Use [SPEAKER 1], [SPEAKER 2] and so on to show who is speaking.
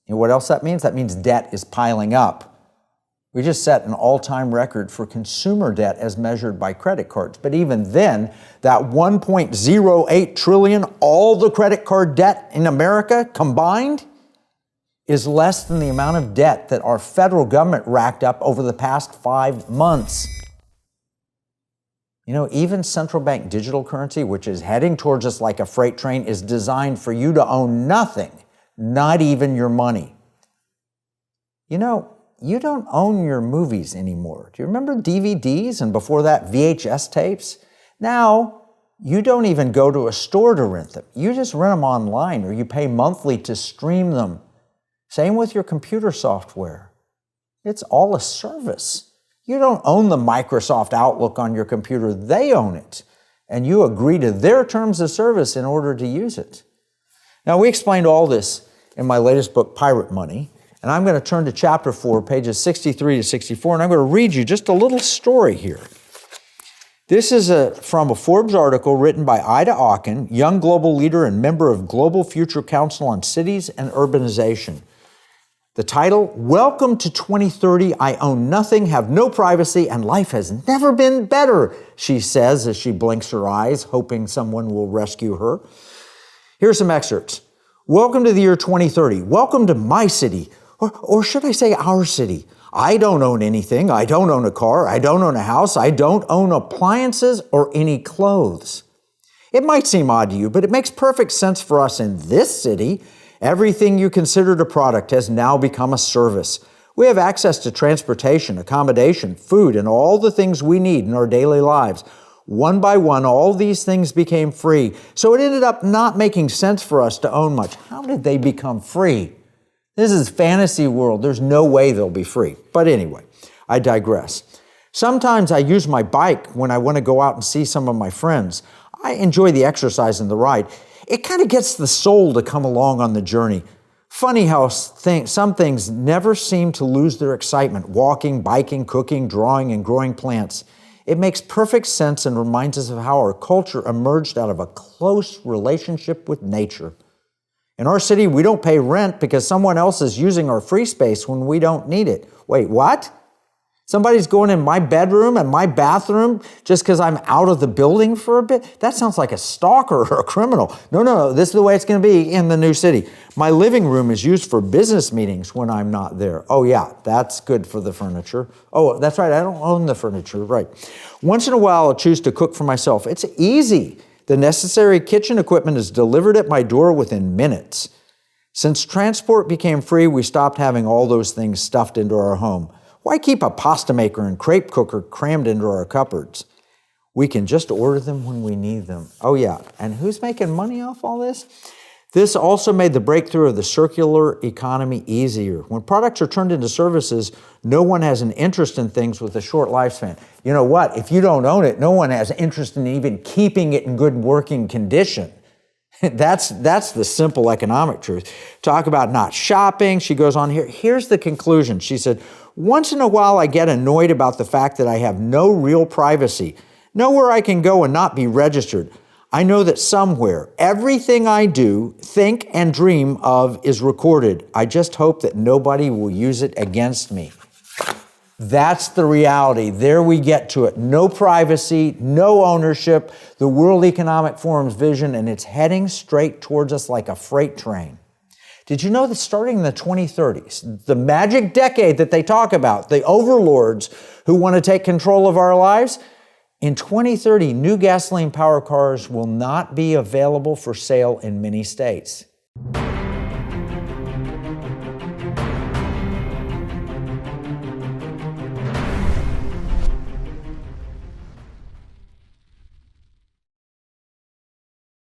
[SPEAKER 1] And what else that means? That means debt is piling up. We just set an all-time record for consumer debt as measured by credit cards. But even then, that $1.08 trillion, all the credit card debt in America combined, is less than the amount of debt that our federal government racked up over the past 5 months. You know, even central bank digital currency, which is heading towards us like a freight train, is designed for you to own nothing, not even your money. You know, you don't own your movies anymore. Do you remember DVDs and before that VHS tapes? Now, you don't even go to a store to rent them. You just rent them online or you pay monthly to stream them. Same with your computer software. It's all a service. You don't own the Microsoft Outlook on your computer. They own it. And you agree to their terms of service in order to use it. Now, we explained all this in my latest book, Pirate Money. And I'm going to turn to chapter 4, pages 63 to 64, and I'm going to read you just a little story here. This is from a Forbes article written by Ida Aachen, young global leader and member of Global Future Council on Cities and Urbanization. The title, Welcome to 2030, I own nothing, have no privacy, and life has never been better, she says as she blinks her eyes, hoping someone will rescue her. Here's some excerpts. Welcome to the year 2030. Welcome to my city. Or should I say our city? I don't own anything. I don't own a car. I don't own a house. I don't own appliances or any clothes. It might seem odd to you, but it makes perfect sense for us in this city. Everything you considered a product has now become a service. We have access to transportation, accommodation, food, and all the things we need in our daily lives. One by one, all these things became free. So it ended up not making sense for us to own much. How did they become free? This is fantasy world. There's no way they'll be free. But anyway, I digress. Sometimes I use my bike when I want to go out and see some of my friends. I enjoy the exercise and the ride. It kind of gets the soul to come along on the journey. Funny how some things never seem to lose their excitement. Walking, biking, cooking, drawing, and growing plants. It makes perfect sense and reminds us of how our culture emerged out of a close relationship with nature. In our city, we don't pay rent because someone else is using our free space when we don't need it. Wait, what? Somebody's going in my bedroom and my bathroom just because I'm out of the building for a bit? That sounds like a stalker or a criminal. No, this is the way it's going to be in the new city. My living room is used for business meetings when I'm not there. Oh yeah, that's good for the furniture. Oh, that's right, I don't own the furniture, right. Once in a while, I'll choose to cook for myself. It's easy. The necessary kitchen equipment is delivered at my door within minutes. Since transport became free, we stopped having all those things stuffed into our home. Why keep a pasta maker and crepe cooker crammed into our cupboards? We can just order them when we need them. Oh yeah, and who's making money off all this? This also made the breakthrough of the circular economy easier. When products are turned into services, no one has an interest in things with a short lifespan. You know what? If you don't own it, no one has interest in even keeping it in good working condition. That's the simple economic truth. Talk about not shopping. She goes on here. Here's the conclusion. She said, once in a while I get annoyed about the fact that I have no real privacy, nowhere I can go and not be registered. I know that somewhere, everything I do, think, and dream of is recorded. I just hope that nobody will use it against me. That's the reality. There we get to it. No privacy, no ownership, the World Economic Forum's vision, and it's heading straight towards us like a freight train. Did you know that starting in the 2030s, the magic decade that they talk about, the overlords who want to take control of our lives, in 2030, new gasoline-powered cars will not be available for sale in many states.